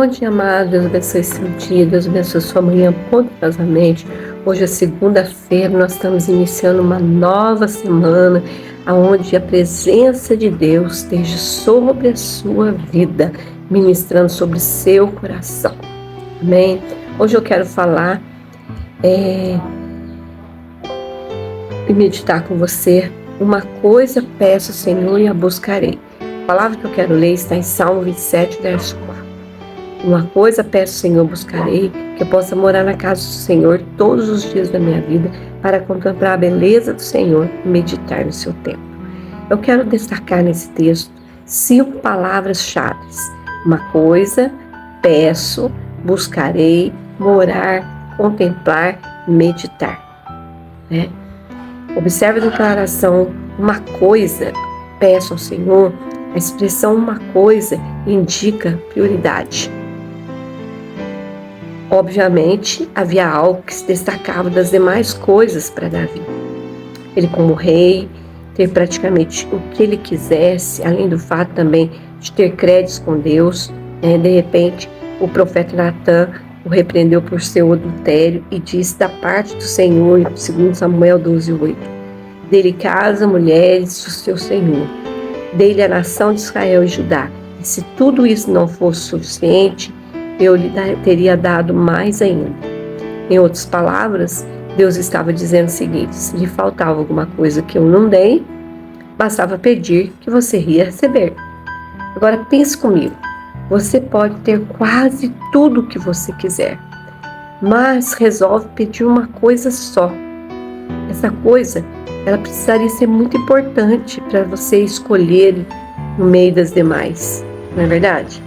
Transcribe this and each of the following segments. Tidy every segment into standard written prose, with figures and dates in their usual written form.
Bom dia, amado. Deus abençoe seu dia, Deus abençoe sua manhã poderosamente. Hoje é segunda-feira, nós estamos iniciando uma nova semana, onde a presença de Deus esteja sobre a sua vida, ministrando sobre seu coração. Amém? Hoje eu quero falar e meditar com você. Uma coisa peço, Senhor, e a buscarei. A palavra que eu quero ler está em Salmo 27, verso 4. Uma coisa peço, Senhor, buscarei, que eu possa morar na casa do Senhor todos os dias da minha vida, para contemplar a beleza do Senhor e meditar no seu templo. Eu quero destacar nesse texto 5 palavras-chave. Uma coisa peço, buscarei, morar, contemplar, meditar. Observe a declaração, uma coisa peço ao Senhor. A expressão uma coisa indica prioridade. Obviamente, havia algo que se destacava das demais coisas para Davi. Ele, como rei, ter praticamente o que ele quisesse, além do fato também de ter créditos com Deus. De repente, o profeta Natan o repreendeu por seu adultério e disse da parte do Senhor, segundo Samuel 12:8, dele casa, mulheres, o seu Senhor, dele a nação de Israel e Judá. E se tudo isso não fosse suficiente, eu lhe teria dado mais ainda. Em outras palavras, Deus estava dizendo o seguinte: se lhe faltava alguma coisa que eu não dei, bastava pedir que você ia receber. Agora pense comigo, você pode ter quase tudo o que você quiser, mas resolve pedir uma coisa só. Essa coisa, ela precisaria ser muito importante para você escolher no meio das demais, não é verdade?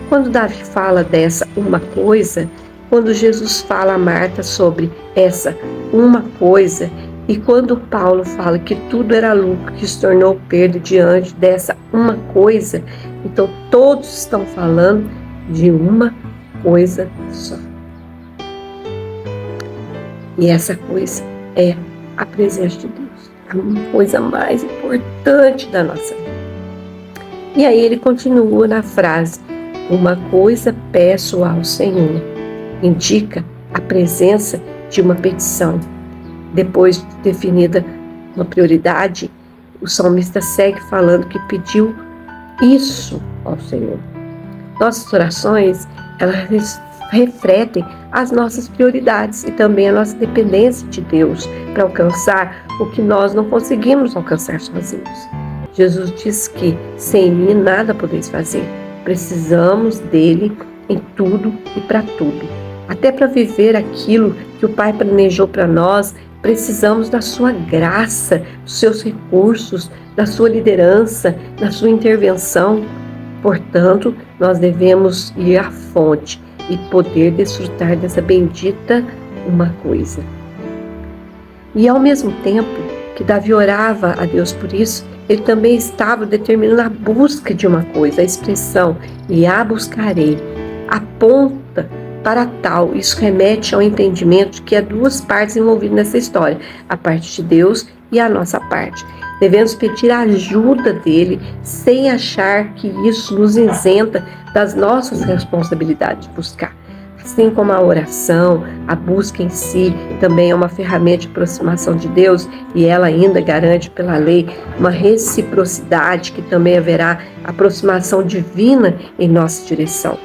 Quando Davi fala dessa uma coisa, quando Jesus fala a Marta sobre essa uma coisa, e quando Paulo fala que tudo era lucro, que se tornou perda diante dessa uma coisa, então todos estão falando de uma coisa só. E essa coisa é a presença de Deus, a coisa mais importante da nossa vida. E aí ele continua na frase, uma coisa peço ao Senhor, indica a presença de uma petição. Depois de definida uma prioridade, o salmista segue falando que pediu isso ao Senhor. Nossas orações, elas refletem as nossas prioridades e também a nossa dependência de Deus para alcançar o que nós não conseguimos alcançar sozinhos. Jesus diz que sem mim nada podeis fazer. Precisamos dele em tudo e para tudo. Até para viver aquilo que o Pai planejou para nós, precisamos da sua graça, dos seus recursos, da sua liderança, da sua intervenção. Portanto, nós devemos ir à fonte e poder desfrutar dessa bendita uma coisa. E ao mesmo tempo que Davi orava a Deus por isso, ele também estava determinando a busca de uma coisa. A expressão, e a buscarei, aponta para tal. Isso remete ao entendimento de que há duas partes envolvidas nessa história, a parte de Deus e a nossa parte. Devemos pedir a ajuda dele, sem achar que isso nos isenta das nossas responsabilidades de buscar. Assim como a oração, a busca em si também é uma ferramenta de aproximação de Deus, e ela ainda garante pela lei uma reciprocidade, que também haverá aproximação divina em nossa direção.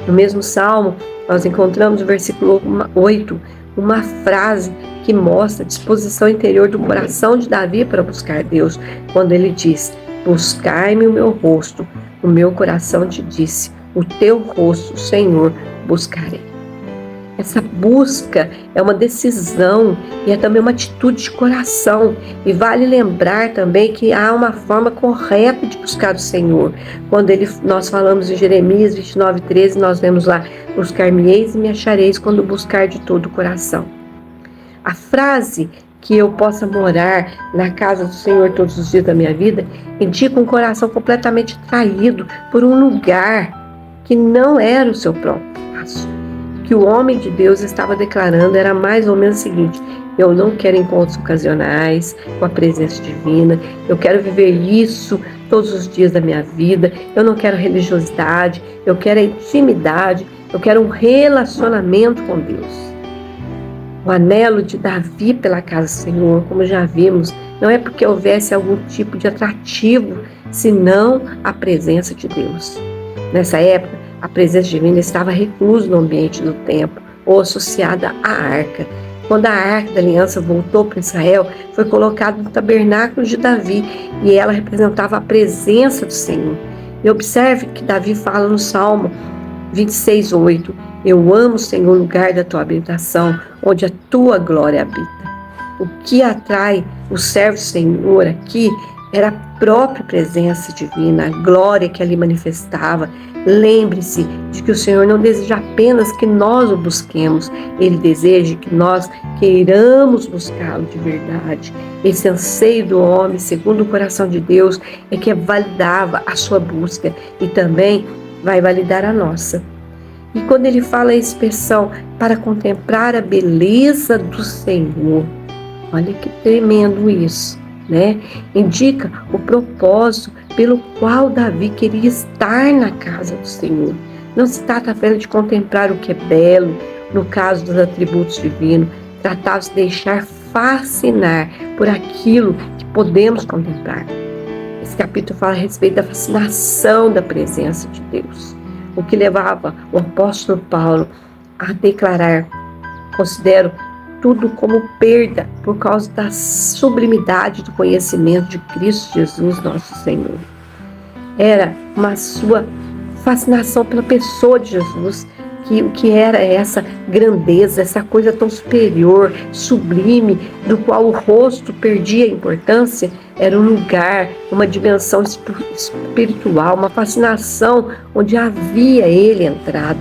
No mesmo salmo, nós encontramos no versículo 8 uma frase que mostra a disposição interior do coração de Davi para buscar Deus, quando ele diz: buscai-me o meu rosto, o meu coração te disse, o teu rosto, Senhor, buscarei. Essa busca é uma decisão e é também uma atitude de coração. E vale lembrar também que há uma forma correta de buscar o Senhor. Quando nós falamos em Jeremias 29:13, nós vemos lá: buscar-me-eis e me achareis quando buscar de todo o coração. A frase que eu possa morar na casa do Senhor todos os dias da minha vida indica um coração completamente traído por um lugar que não era o seu próprio passo. Que o homem de Deus estava declarando era mais ou menos o seguinte: eu não quero encontros ocasionais com a presença divina, eu quero viver isso todos os dias da minha vida, eu não quero religiosidade, eu quero a intimidade, Eu quero um relacionamento com Deus. O anelo de Davi pela casa do Senhor, como já vimos, não é porque houvesse algum tipo de atrativo, senão a presença de Deus. Nessa época, a presença divina estava reclusa no ambiente do templo, ou associada à arca. Quando a arca da aliança voltou para Israel, foi colocada no tabernáculo de Davi, e ela representava a presença do Senhor. E observe que Davi fala no Salmo 26:8, eu amo, Senhor, o lugar da tua habitação, onde a tua glória habita. O que atrai o servo do Senhor aqui era a própria presença divina, a glória que ali manifestava. Lembre-se de que o Senhor não deseja apenas que nós o busquemos, Ele deseja que nós queiramos buscá-lo de verdade. Esse anseio do homem, segundo o coração de Deus, é que validava a sua busca e também vai validar a nossa. E quando ele fala a expressão para contemplar a beleza do Senhor, olha que tremendo isso, né? Indica o propósito pelo qual Davi queria estar na casa do Senhor. Não se trata apenas de contemplar o que é belo, no caso dos atributos divinos, tratava-se de deixar fascinar por aquilo que podemos contemplar. Esse capítulo fala a respeito da fascinação da presença de Deus, o que levava o apóstolo Paulo a declarar: considero tudo como perda por causa da sublimidade do conhecimento de Cristo Jesus, nosso Senhor. Era uma sua fascinação pela pessoa de Jesus, que o que era essa grandeza, essa coisa tão superior, sublime, do qual o rosto perdia a importância, era um lugar, uma dimensão espiritual, uma fascinação onde havia ele entrado.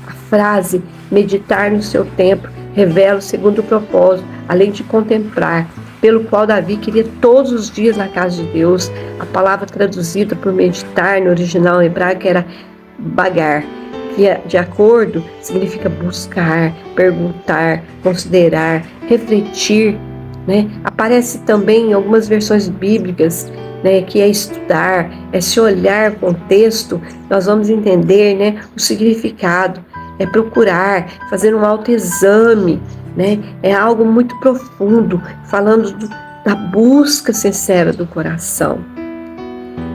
A frase meditar no seu templo revela o segundo propósito, além de contemplar, pelo qual Davi queria todos os dias na casa de Deus. A palavra traduzida por meditar no original hebraico era bagar, que de acordo significa buscar, perguntar, considerar, refletir, né? Aparece também em algumas versões bíblicas, né, que é estudar, é se olhar com o texto, nós vamos entender, né, o significado, é procurar, fazer um autoexame, né? É algo muito profundo, falando da busca sincera do coração.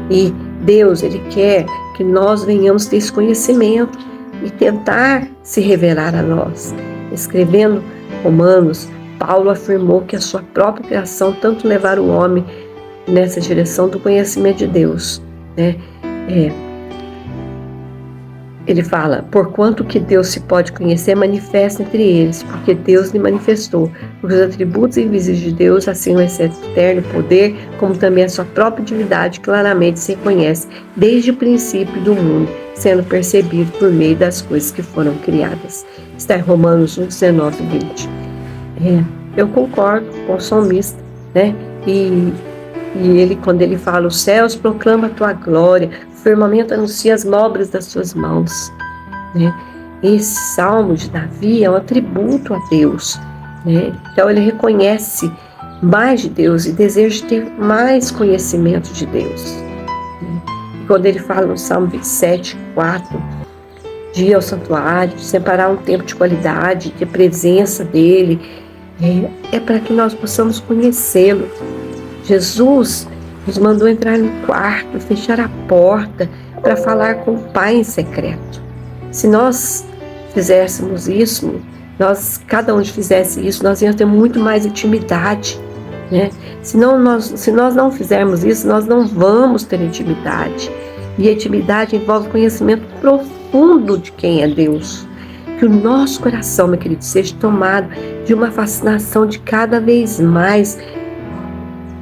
E Deus, Ele quer que nós venhamos ter esse conhecimento e tentar se revelar a nós. Escrevendo Romanos, Paulo afirmou que a sua própria criação tanto levar o homem nessa direção do conhecimento de Deus, né? Ele fala, porquanto que Deus se pode conhecer, manifesta entre eles, porque Deus lhe manifestou. Os atributos invisíveis de Deus, assim o eterno poder, como também a sua própria divindade, claramente se reconhece desde o princípio do mundo, sendo percebido por meio das coisas que foram criadas. Está em Romanos 1:19-20. Eu concordo com o salmista, né? E ele, quando ele fala, os céus proclamam a tua glória, o firmamento anuncia as obras das tuas mãos, né? Esse salmo de Davi é um atributo a Deus, né? Então ele reconhece mais de Deus e deseja ter mais conhecimento de Deus, né? E quando ele fala no Salmo 27:4, de ir ao santuário, de separar um tempo de qualidade, de presença dele, é para que nós possamos conhecê-lo. Jesus nos mandou entrar no quarto, fechar a porta para falar com o Pai em secreto. Se nós fizéssemos isso, cada um fizesse isso, nós íamos ter muito mais intimidade, né? Se nós não fizermos isso, nós não vamos ter intimidade. E a intimidade envolve conhecimento profundo de quem é Deus. Que o nosso coração, meu querido, seja tomado de uma fascinação de cada vez mais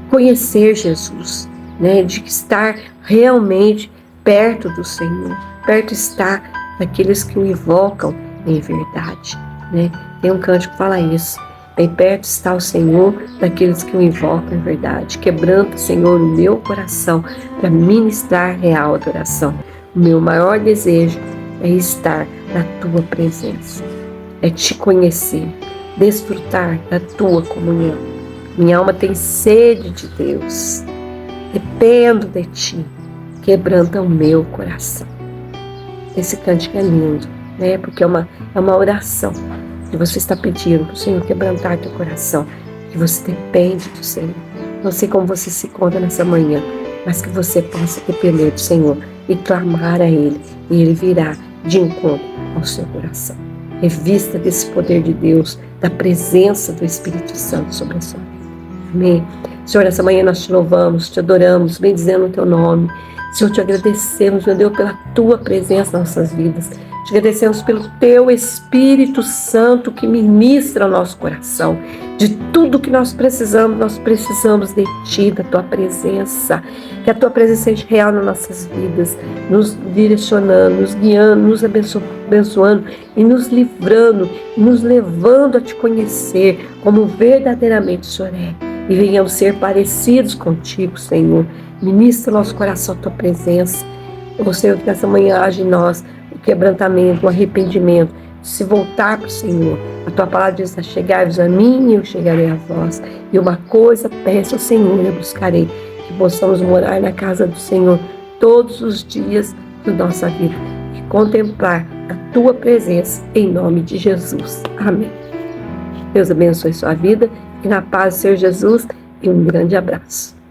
conhecer Jesus, né? De estar realmente perto do Senhor, perto está daqueles que o invocam em verdade, né? Tem um cântico que fala isso, bem perto está o Senhor daqueles que o invocam em verdade. Quebranta, Senhor, o meu coração para ministrar real adoração. O meu maior desejo é estar na tua presença, é te conhecer, desfrutar da tua comunhão. Minha alma tem sede de Deus, dependo de ti, quebranta o meu coração. Esse cântico é lindo, né? Porque é uma oração que você está pedindo para o Senhor quebrantar teu coração, que você depende do Senhor. Não sei como você se encontra nessa manhã, mas que você possa depender do Senhor e clamar a Ele, e Ele virá de encontro ao seu coração. Revista desse poder de Deus, da presença do Espírito Santo sobre a sua vida. Amém. Senhor, nessa manhã nós te louvamos, te adoramos, bendizendo o teu nome. Senhor, te agradecemos, meu Deus, pela tua presença nas nossas vidas. Te agradecemos pelo teu Espírito Santo que ministra o nosso coração. De tudo que nós precisamos de ti, da tua presença. Que a tua presença seja real nas nossas vidas, nos direcionando, nos guiando, nos abençoando e nos livrando, e nos levando a te conhecer como verdadeiramente o Senhor é. E venhamos ser parecidos contigo, Senhor. Ministra no nosso coração a tua presença. O Senhor, que nessa manhã age em nós o quebrantamento, o arrependimento, de se voltar para o Senhor. A tua palavra diz: chegai-vos a mim e eu chegarei a vós. E uma coisa peço ao Senhor, eu buscarei, que possamos morar na casa do Senhor todos os dias da nossa vida e contemplar a tua presença em nome de Jesus. Amém. Deus abençoe sua vida e na paz do Senhor Jesus, e um grande abraço.